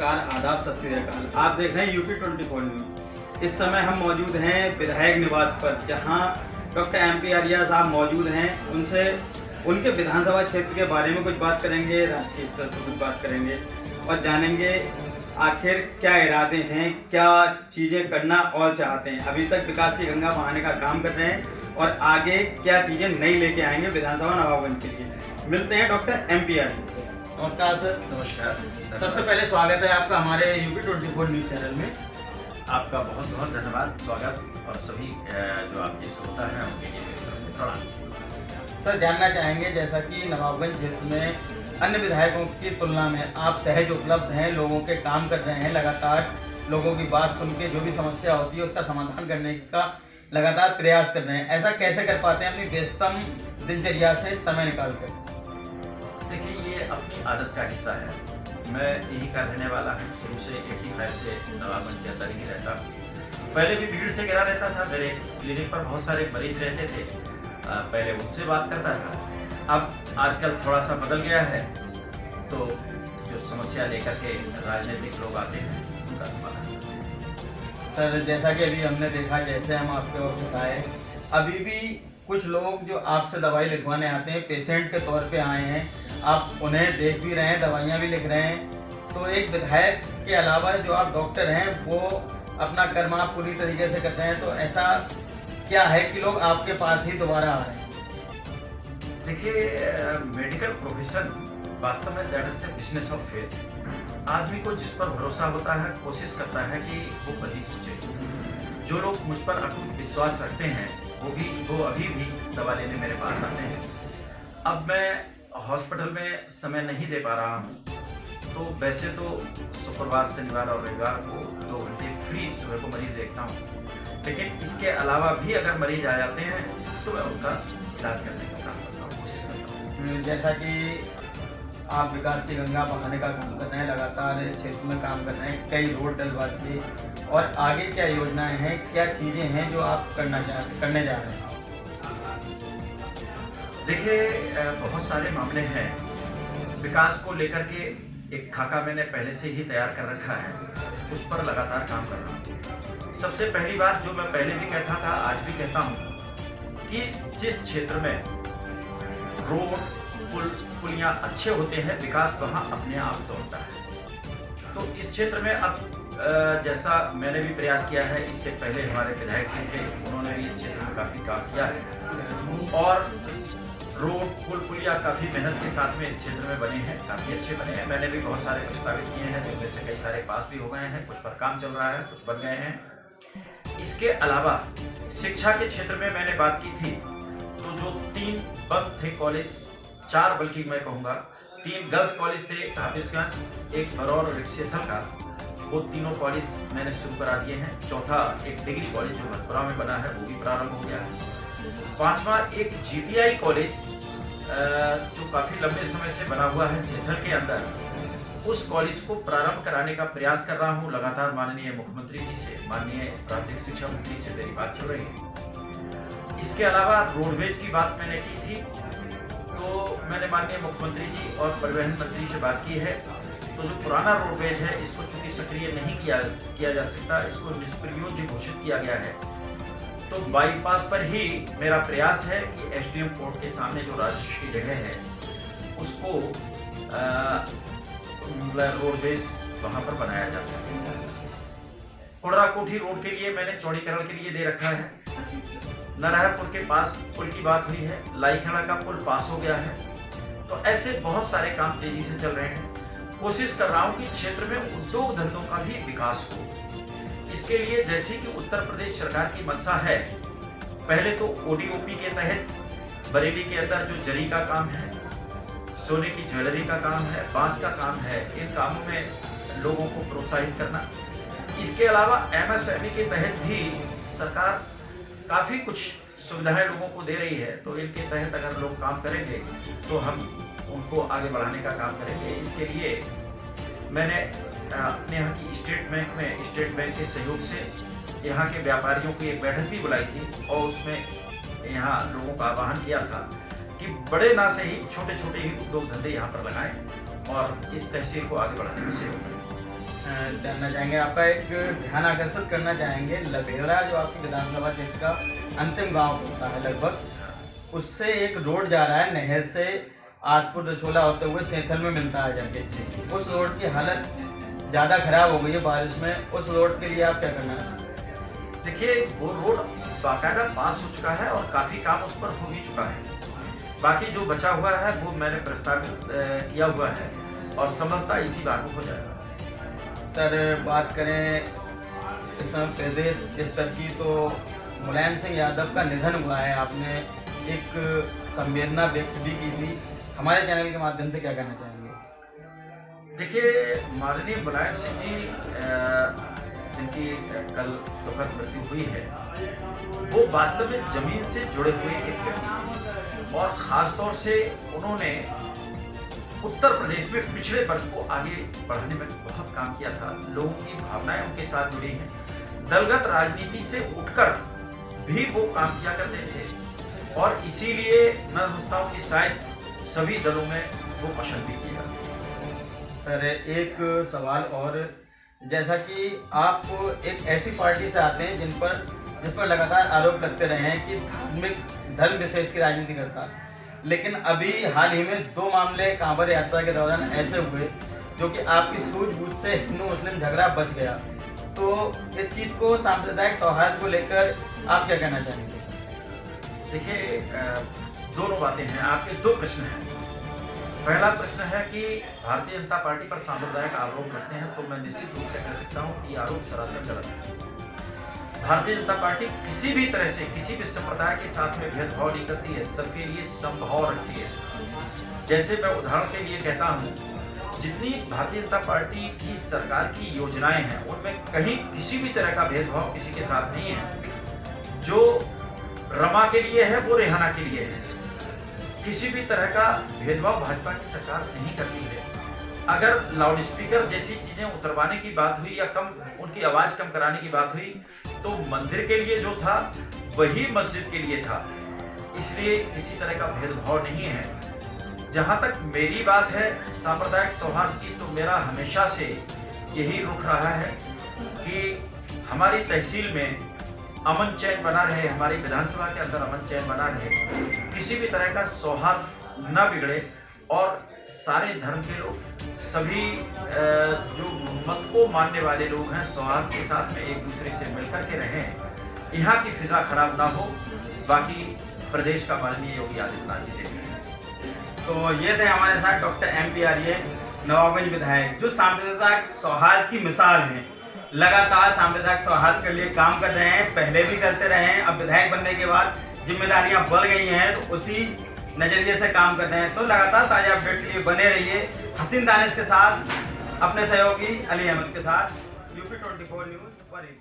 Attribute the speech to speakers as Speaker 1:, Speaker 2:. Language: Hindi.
Speaker 1: नमस्कार, आदाब, सत श्री अकाल। आप देख रहे हैं यूपी 24 न्यूज। इस समय हम मौजूद हैं विधायक निवास पर, जहां डॉक्टर MP आर्या साहब मौजूद हैं। उनसे उनके विधानसभा क्षेत्र के बारे में कुछ बात करेंगे, राष्ट्रीय स्तर पर कुछ बात करेंगे और जानेंगे आखिर क्या इरादे हैं, क्या चीज़ें करना और चाहते हैं। अभी तक विकास की गंगा बहाने का काम कर रहे हैं और आगे क्या चीज़ें नई लेके आएंगे विधानसभा नवाबगंज के लिए। मिलते हैं डॉक्टर MP आर्या से। नमस्कार सर।
Speaker 2: नमस्कार।
Speaker 1: सबसे पहले स्वागत है आपका हमारे यूपी 24 न्यूज चैनल में।
Speaker 2: आपका बहुत बहुत धन्यवाद, स्वागत, और सभी जो आपके श्रोता हैं उनके लिए मेरी तरफ से प्रणाम।
Speaker 1: सर, जानना चाहेंगे जैसा कि नवाबगंज क्षेत्र में अन्य विधायकों की तुलना में आप सहज उपलब्ध हैं, लोगों के काम कर रहे हैं, लगातार लोगों की बात सुन के जो भी समस्या होती है उसका समाधान करने का लगातार प्रयास कर रहे हैं। ऐसा कैसे कर पाते हैं अपनी व्यस्तम दिनचर्या से समय निकाल कर?
Speaker 2: देखिए, ये अपनी आदत का हिस्सा है। मैं यही का रहने वाला हूँ, शुरू से 85 से नवाबगंज के अंदर ही रहता हूँ। पहले भी भीड़ से घिरा रहता था। मेरे क्लिनिक पर बहुत सारे मरीज रहते थे, पहले उनसे बात करता था। अब आजकल थोड़ा सा बदल गया है, तो जो समस्या लेकर के राजनीतिक लोग आते हैं उनका समाधान।
Speaker 1: सर, जैसा कि अभी हमने देखा, जैसे हम आपके ऑफिस आए, अभी भी कुछ लोग जो आपसे दवाई लिखवाने आते हैं पेशेंट के तौर पे आए हैं, आप उन्हें देख भी रहे हैं, दवाइयाँ भी लिख रहे हैं। तो एक विधायक के अलावा जो आप डॉक्टर हैं वो अपना कर्म आप पूरी तरीके से करते हैं, तो ऐसा क्या है कि लोग आपके पास ही दोबारा आ रहे हैं?
Speaker 2: देखिए, मेडिकल प्रोफेशन वास्तव में that is a business of faith. आदमी को जिस पर भरोसा होता है कोशिश करता है कि वो बदी पूछे। जो लोग मुझ पर अटूट विश्वास रखते हैं वो अभी भी दवा लेने मेरे पास आते हैं। अब मैं हॉस्पिटल में समय नहीं दे पा रहा हूँ, तो वैसे तो शुक्रवार, शनिवार और रविवार को 2 घंटे फ्री सुबह को मरीज देखता हूँ, लेकिन इसके अलावा भी अगर मरीज आ जाते हैं तो मैं उनका इलाज करने का काम करता हूँ, कोशिश करता हूँ।
Speaker 1: जैसा कि आप विकास की गंगा बहाने का काम कर रहे हैं, लगातार क्षेत्र में काम कर रहे हैं, कई रोड डलवा दिए, और आगे क्या योजनाएं हैं, क्या चीज़ें हैं जो आप करने जा रहे हैं?
Speaker 2: देखिए, बहुत सारे मामले हैं। विकास को लेकर के एक खाका मैंने पहले से ही तैयार कर रखा है, उस पर लगातार काम कर रहा हूँ। सबसे पहली बात जो मैं पहले भी कहता था, आज भी कहता हूँ कि जिस क्षेत्र में रोड, पुलियाँ अच्छे होते हैं, विकास वहाँ अपने आप दौड़ता है। तो इस क्षेत्र में अब जैसा मैंने भी प्रयास किया है, इससे पहले हमारे विधायक जी थे, उन्होंने भी इस क्षेत्र में काफ़ी काम किया है, और रोड, पुलिया काफ़ी मेहनत के साथ में इस क्षेत्र में बने हैं, काफ़ी अच्छे बने हैं। मैंने भी बहुत सारे प्रस्तावित किए हैं, जिनमें से कई सारे पास भी हो गए हैं, कुछ पर काम चल रहा है, कुछ बन गए हैं। इसके अलावा शिक्षा के क्षेत्र में मैंने बात की थी, तो जो 3 बंद थे कॉलेज, 4 बल्कि मैं कहूँगा, 3 गर्ल्स कॉलेज थे, हाफिजगंज, एक बरौर और एक सेथल का, वो तीनों कॉलेज मैंने शुरू करा दिए हैं। चौथा एक डिग्री कॉलेज जो भरपुरा में बना है, वो भी प्रारंभ हो गया है। 5वां एक GTI कॉलेज जो काफ़ी लंबे समय से बना हुआ है सेथल के अंदर, उस कॉलेज को प्रारंभ कराने का प्रयास कर रहा हूँ। लगातार माननीय मुख्यमंत्री जी से, माननीय प्राथमिक शिक्षा मंत्री से मेरी बात चल रही है। इसके अलावा रोडवेज की बात मैंने की थी, तो मैंने माननीय मुख्यमंत्री जी और परिवहन मंत्री से बात की है। तो जो पुराना रोडवेज है, इसको चूंकि सक्रिय नहीं किया जा सकता, इसको निष्प्रयोज्य घोषित किया गया है। तो बाईपास पर ही मेरा प्रयास है कि SDM कोर्ट के सामने जो राजस्व की जगह है उसको रोडवेज वहाँ पर बनाया जा सके। कुड़रा कोठी रोड के लिए मैंने चौड़ीकरण के लिए दे रखा है। नरहरपुर के पास पुल की बात हुई है, लाईखेड़ा का पुल पास हो गया है। तो ऐसे बहुत सारे काम तेजी से चल रहे हैं। कोशिश कर रहा हूँ कि क्षेत्र में उद्योग धंधों का भी विकास हो। इसके लिए जैसे कि उत्तर प्रदेश सरकार की मंशा है, पहले तो ODOP के तहत बरेली के अंदर जो जरी का काम है, सोने की ज्वेलरी का काम है, बांस का काम है, इन कामों में लोगों को प्रोत्साहित करना। इसके अलावा MSME के तहत भी सरकार काफ़ी कुछ सुविधाएं लोगों को दे रही है, तो इनके तहत अगर लोग काम करेंगे तो हम उनको आगे बढ़ाने का काम करेंगे। इसके लिए मैंने अपने यहाँ की स्टेट बैंक के सहयोग से यहाँ के व्यापारियों की एक बैठक भी बुलाई थी, और उसमें यहाँ लोगों का आह्वान किया था कि बड़े ना से ही छोटे छोटे ही उद्योग धंधे यहाँ पर लगाएं और इस तहसील को आगे बढ़ाने में सहयोग करें।
Speaker 1: जानना चाहेंगे, आपका एक ध्यान आकर्षित करना चाहेंगे। लभेड़ा जो आपकी विधानसभा क्षेत्र का अंतिम गांव होता है लगभग, उससे एक रोड जा रहा है नहर से आसपुर रछोला होते हुए सेंथल में मिलता है जाके। उस रोड की हालत ज़्यादा खराब हो गई है बारिश में। उस रोड के लिए आप क्या करना है?
Speaker 2: देखिए, वो रोड बाकायदा पास हो चुका है और काफ़ी काम उस पर हो भी चुका है। बाकी जो बचा हुआ है वो मैंने प्रस्तावित किया हुआ है और संभवतः इसी बार में हो जाएगा।
Speaker 1: सर, बात करें इस समय प्रदेश स्तर की, तो मुलायम सिंह यादव का निधन हुआ है। आपने एक संवेदना व्यक्त भी की थी, हमारे चैनल के माध्यम से क्या कहना चाहेंगे?
Speaker 2: देखिए, माननीय मुलायम सिंह जी जिनकी कल दुखद मृत्यु हुई है, वो वास्तव में जमीन से जुड़े हुए एक व्यक्ति थे और ख़ास तौर से उन्होंने उत्तर प्रदेश में पिछड़े वर्ग को आगे बढ़ाने में बहुत काम किया था। लोगों की भावनाएं उनके साथ जुड़ी हैं। दलगत राजनीति से उठकर भी वो काम किया करते थे और इसीलिए मैं समझता हूँ कि शायद सभी दलों में वो पसंद भी किया।
Speaker 1: सर, एक सवाल और, जैसा कि आप एक ऐसी पार्टी से आते हैं जिस पर लगातार आरोप लगते रहे हैं कि धार्मिक धर्म विशेष की राजनीति करता है, लेकिन अभी हाल ही में 2 मामले कांवड़ यात्रा के दौरान ऐसे हुए जो कि आपकी सूझबूझ से हिंदू मुस्लिम झगड़ा बच गया। तो इस चीज़ को, सांप्रदायिक सौहार्द को लेकर आप क्या कहना चाहेंगे?
Speaker 2: देखिए, दोनों बातें हैं। आपके 2 प्रश्न हैं। पहला प्रश्न है कि भारतीय जनता पार्टी पर सांप्रदायिक आरोप लगते हैं, तो मैं निश्चित रूप से कह सकता हूं कि आरोप सरासर गलत है। भारतीय जनता पार्टी किसी भी तरह से किसी भी संप्रदाय के साथ में भेदभाव नहीं करती है, सबके लिए समभाव रखती है। जैसे मैं उदाहरण के लिए कहता हूं, जितनी भारतीय जनता पार्टी की सरकार की योजनाएं हैं उनमें कहीं किसी भी तरह का भेदभाव किसी के साथ नहीं है। जो रमा के लिए है वो रेहाना के लिए है। किसी भी तरह का भेदभाव भाजपा की सरकार नहीं करती है। अगर लाउड स्पीकर जैसी चीजें उतरवाने की बात हुई या उनकी आवाज कम कराने की बात हुई, तो मंदिर के लिए जो था वही मस्जिद के लिए था। इसलिए किसी तरह का भेदभाव नहीं है। जहां तक मेरी बात है सांप्रदायिक सौहार्द की, तो मेरा हमेशा से यही रुख रहा है कि हमारी तहसील में अमन चैन बना रहे, हमारी विधानसभा के अंदर अमन चैन बना रहे, किसी भी तरह का सौहार्द न बिगड़े और सारे धर्म के लोग, सभी जो मत को मानने वाले लोग हैं, सौहार्द के साथ में एक दूसरे से मिलकर के रहें। यहाँ की फिजा खराब ना हो। बाकी प्रदेश का माननीय योगी आदित्यनाथ जी देखें।
Speaker 1: तो ये थे हमारे साथ डॉक्टर MP आर्य, नवाबगंज विधायक, जो सांप्रदायिक सौहार्द की मिसाल हैं। लगातार सांप्रदायिक सौहार्द के लिए काम कर रहे हैं, पहले भी करते रहे हैं। अब विधायक बनने के बाद जिम्मेदारियां बढ़ गई हैं, तो उसी नजरिए से काम कर रहे हैं। तो लगातार ताजा अपडेट के लिए बने रहिए हसीन दानिश के साथ, अपने सहयोगी अली अहमद के साथ। UP 24 news Bareilly.